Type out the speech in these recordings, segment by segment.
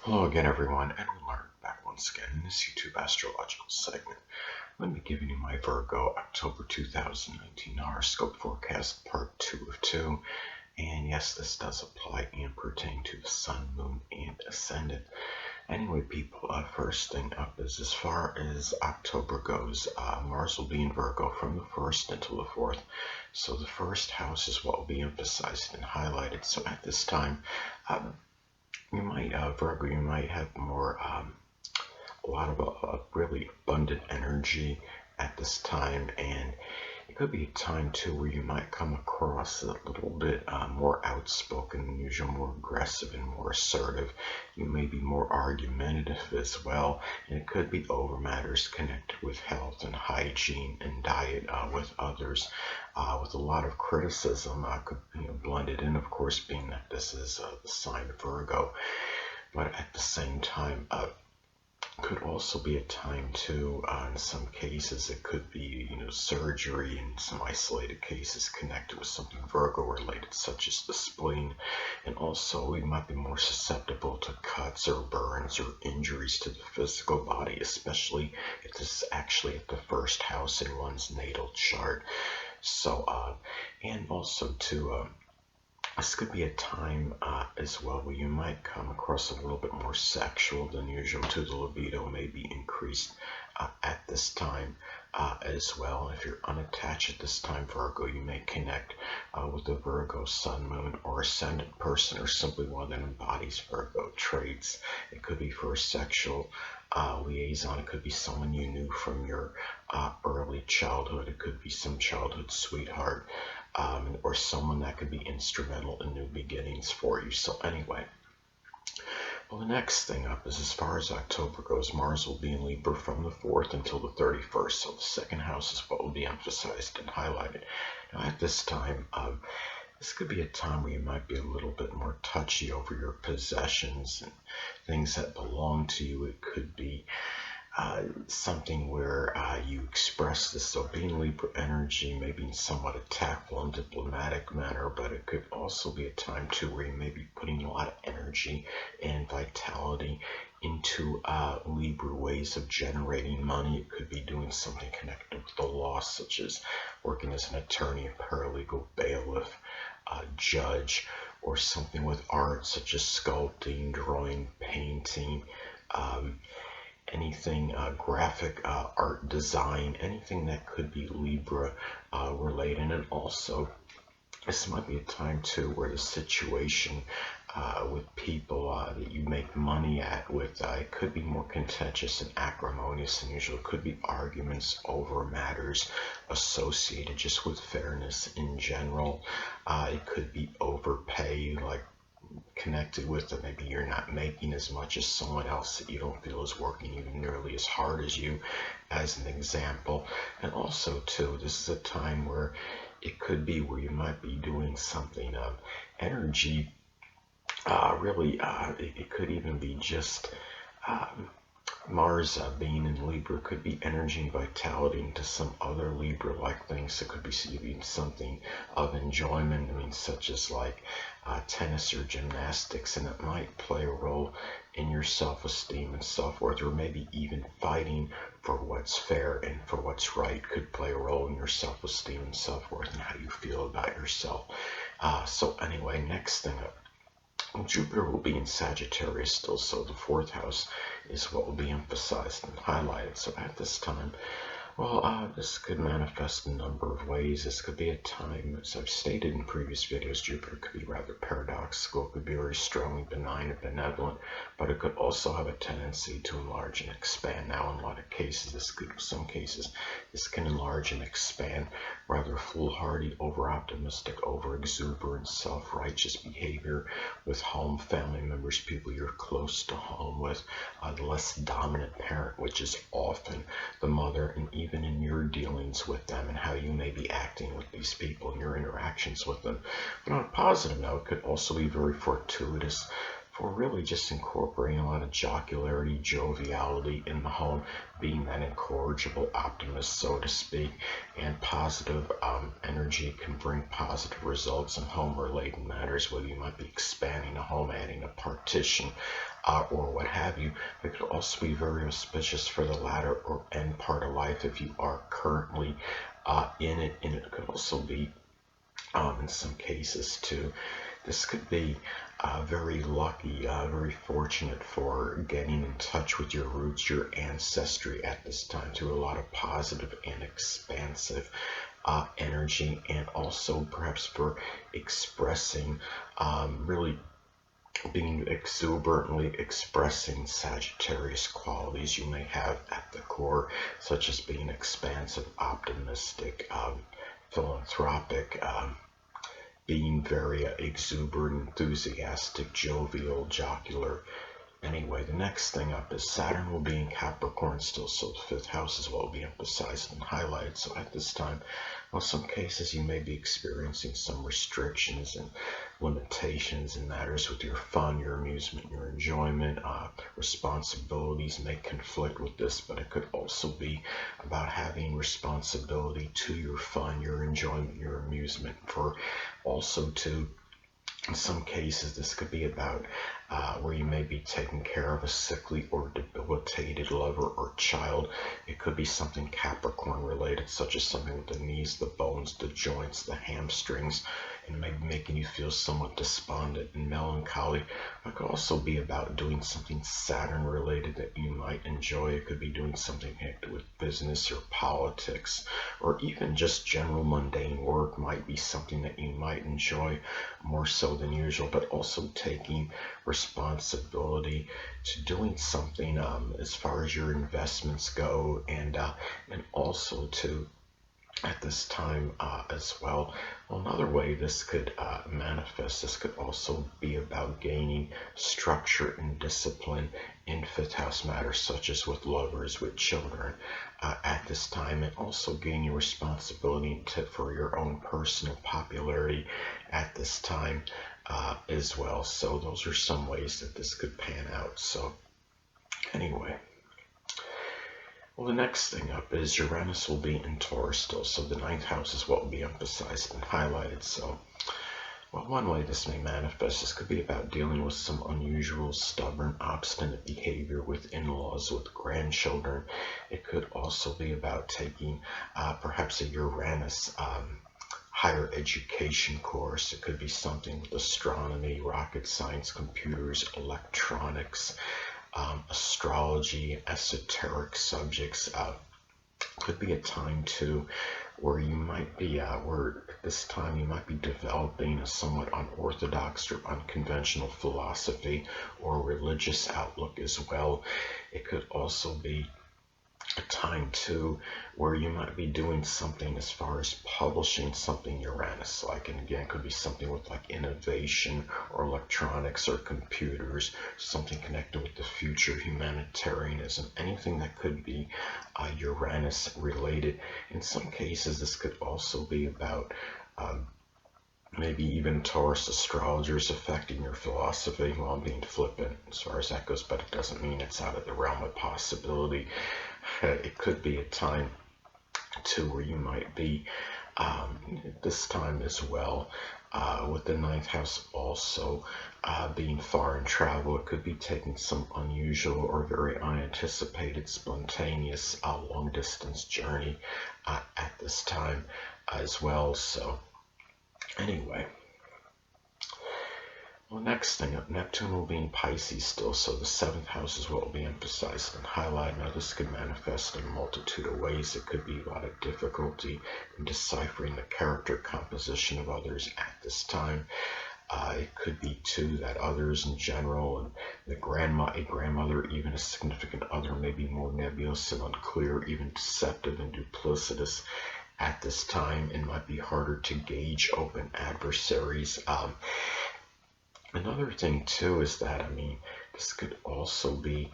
Hello again, everyone. Edwin Learnard back once again in this YouTube astrological segment. I'm going to be giving you my Virgo October 2019 horoscope forecast, part 2 of 2. And yes, this does apply and pertain to the Sun, Moon, and Ascendant. Anyway, people, first thing up is as far as October goes, Mars will be in Virgo from the 1st until the 4th. So the first house is what will be emphasized and highlighted. So at this time, Virgo, you might have more, a lot of really abundant energy at this time, and it could be a time too where you might come across a little bit more outspoken than usual, more aggressive and more assertive. You may be more argumentative as well, and it could be over matters connected with health and hygiene and diet with others, with a lot of criticism could blended in, of course, being that this is the sign of Virgo. But at the same time, could also be a time too, in some cases it could be surgery, in some isolated cases connected with something Virgo related, such as the spleen. And also we might be more susceptible to cuts or burns or injuries to the physical body, especially if this is actually at the first house in one's natal chart. So and also too, this could be a time as well where you might come across a little bit more sexual than usual too. The libido may be increased at this time as well. If you're unattached at this time, Virgo, you may connect with a Virgo Sun, Moon, or Ascendant person, or simply one that embodies Virgo traits. It could be for a sexual liaison. It could be someone you knew from your early childhood. It could be some childhood sweetheart. Or someone that could be instrumental in new beginnings for you. So anyway, well, the next thing up is as far as October goes, Mars will be in Libra from the 4th until the 31st. So the second house is what will be emphasized and highlighted. Now at this time, this could be a time where you might be a little bit more touchy over your possessions and things that belong to you. It could be something where you express this. So being Libra energy, maybe in somewhat a tactful and diplomatic manner, but it could also be a time too where you may be putting a lot of energy and vitality into Libra ways of generating money. It could be doing something connected with the law, such as working as an attorney, a paralegal, bailiff, judge, or something with art, such as sculpting, drawing, painting, anything graphic art design, anything that could be Libra related. And also this might be a time too where the situation with people that you make money at with, it could be more contentious and acrimonious than usual. It could be arguments over matters associated just with fairness in general. It could be overpay, like connected with that maybe you're not making as much as someone else that you don't feel is working even nearly as hard as you, as an example. And also too, this is a time where it could be where you might be doing something of energy, it could even be just Mars being in Libra could be energy and vitality into some other Libra-like things. It could be even something of enjoyment, such as like tennis or gymnastics, and it might play a role in your self-esteem and self-worth, or maybe even fighting for what's fair and for what's right could play a role in your self-esteem and self-worth and how you feel about yourself. So anyway, next thing up, Jupiter will be in Sagittarius still, so the 4th house is what will be emphasized and highlighted. So at this time, well, this could manifest in a number of ways. This could be a time, as I've stated in previous videos, Jupiter could be rather paradoxical. It could be very strongly benign and benevolent, but it could also have a tendency to enlarge and expand. Now, in a lot of cases, some cases, this can enlarge and expand rather foolhardy, over-optimistic, over-exuberant, self-righteous behavior with home, family members, people you're close to home with, the less dominant parent, which is often the mother, and even in your dealings with them and how you may be acting with these people and your interactions with them. But on a positive note, it could also be very fortuitous for really just incorporating a lot of jocularity, joviality in the home, being that incorrigible optimist, so to speak, and positive energy can bring positive results in home-related matters, whether you might be expanding a home, adding a partition, or what have you. It could also be very auspicious for the latter or end part of life if you are currently in it, and it could also be in some cases too. This could be very lucky, very fortunate for getting in touch with your roots, your ancestry at this time through a lot of positive and expansive energy, and also perhaps for expressing, really being exuberantly expressing Sagittarius qualities you may have at the core, such as being expansive, optimistic, philanthropic, being very exuberant, enthusiastic, jovial, jocular. Anyway, the next thing up is Saturn will be in Capricorn still, so the fifth house as well will be emphasized and highlighted. So at this time, well, some cases you may be experiencing some restrictions and limitations in matters with your fun, your amusement, your enjoyment. Responsibilities may conflict with this, but it could also be about having responsibility to your fun, your enjoyment, your amusement, for also to in some cases, this could be about where you may be taking care of a sickly or debilitated lover or child. It could be something Capricorn related, such as something with the knees, the bones, the joints, the hamstrings, and maybe making you feel somewhat despondent and melancholy. It could also be about doing something Saturn related that you might enjoy. It could be doing something connected with business or politics, or even just general mundane work might be something that you might enjoy more so than usual, but also taking responsibility to doing something as far as your investments go, and also to at this time as well. Well, another way this could manifest, this could also be about gaining structure and discipline in fifth house matters, such as with lovers, with children at this time, and also gaining responsibility for your own personal popularity at this time as well. So those are some ways that this could pan out. So anyway. Well, the next thing up is Uranus will be in Taurus still, so the ninth house is what will be emphasized and highlighted. So, well, one way this may manifest, this could be about dealing with some unusual, stubborn, obstinate behavior with in-laws, with grandchildren. It could also be about taking perhaps a Uranus higher education course. It could be something with astronomy, rocket science, computers, electronics, astrology, esoteric subjects. Could be a time too where you might be where at this time you might be developing a somewhat unorthodox or unconventional philosophy or religious outlook as well. It could also be a time too where you might be doing something as far as publishing something Uranus like, and again it could be something with like innovation or electronics or computers, something connected with the future, humanitarianism, anything that could be Uranus related. In some cases this could also be about maybe even Taurus astrologers affecting your philosophy. Well, I'm being flippant as far as that goes, but it doesn't mean it's out of the realm of possibility. It could be a time too where you might be this time as well with the ninth house also being foreign travel. It could be taking some unusual or very unanticipated, spontaneous long distance journey at this time as well. So anyway, well, next thing up, Neptune will be in Pisces still, so the seventh house is what will be emphasized and highlighted. Now, this could manifest in a multitude of ways. It could be a lot of difficulty in deciphering the character composition of others at this time. It could be, too, that others in general and a grandmother, even a significant other, may be more nebulous and unclear, even deceptive and duplicitous at this time, and might be harder to gauge open adversaries. Another thing too is that, I mean, this could also be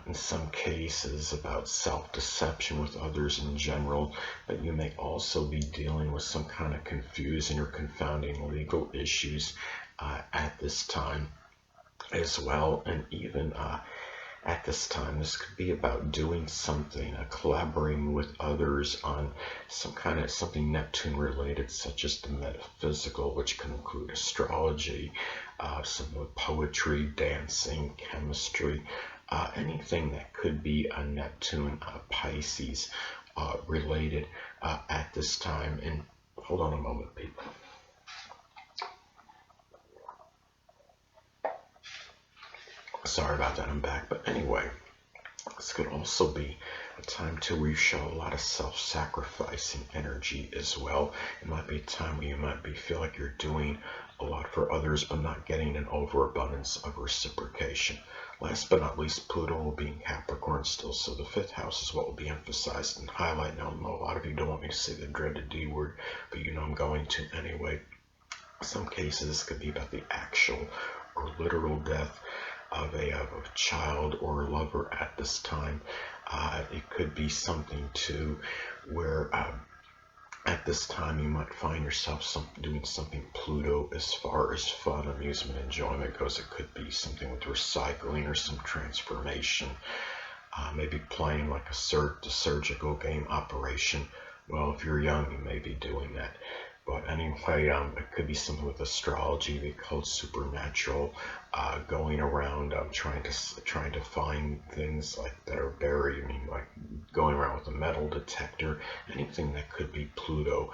in some cases about self-deception with others in general, but you may also be dealing with some kind of confusing or confounding legal issues at this time as well. And even at this time, this could be about doing something, collaborating with others on some kind of something Neptune related, such as the metaphysical, which can include astrology, some with poetry, dancing, chemistry, anything that could be a Neptune, Pisces related at this time. And hold on a moment, people. Sorry about that, I'm back. But anyway, this could also be a time to where you show a lot of self-sacrificing energy as well. It might be a time where you might feel like you're doing a lot for others, but not getting an overabundance of reciprocation. Last but not least, Pluto will be in Capricorn still, so the fifth house is what will be emphasized and highlighted. Now, I know a lot of you don't want me to say the dreaded D word, but you know I'm going to anyway. In some cases, this could be about the actual or literal death of a child or lover at this time. It could be something too where at this time you might find yourself doing something Pluto as far as fun, amusement, enjoyment goes. It could be something with recycling or some transformation, maybe playing like a surgical game operation. Well, if you're young, you may be doing that. But anyway, it could be something with astrology, the occult, supernatural, going around trying to find things like that are buried. I mean, like going around with a metal detector, anything that could be Pluto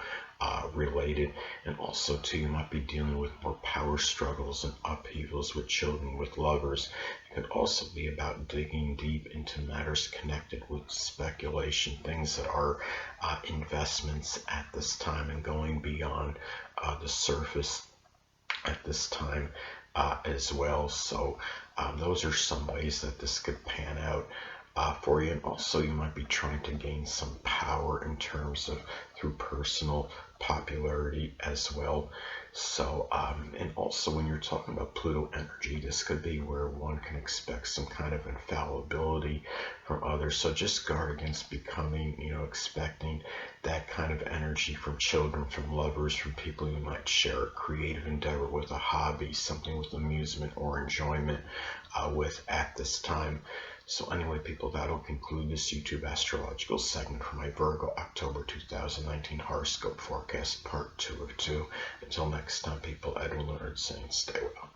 related. And also too, you might be dealing with more power struggles and upheavals with children, with lovers. It could also be about digging deep into matters connected with speculation, things that are investments at this time, and going beyond the surface at this time as well. So those are some ways that this could pan out for you. And also you might be trying to gain some power in terms of through personal popularity as well. So and also when you're talking about Pluto energy, this could be where one can expect some kind of infallibility from others. So just guard against becoming, expecting that kind of energy from children, from lovers, from people you might share a creative endeavor with, a hobby, something with amusement or enjoyment with at this time. So anyway, people, that'll conclude this YouTube astrological segment for my Virgo October 2019 horoscope forecast part 2 of 2. Until next time, people, Edwin Learnard saying stay well.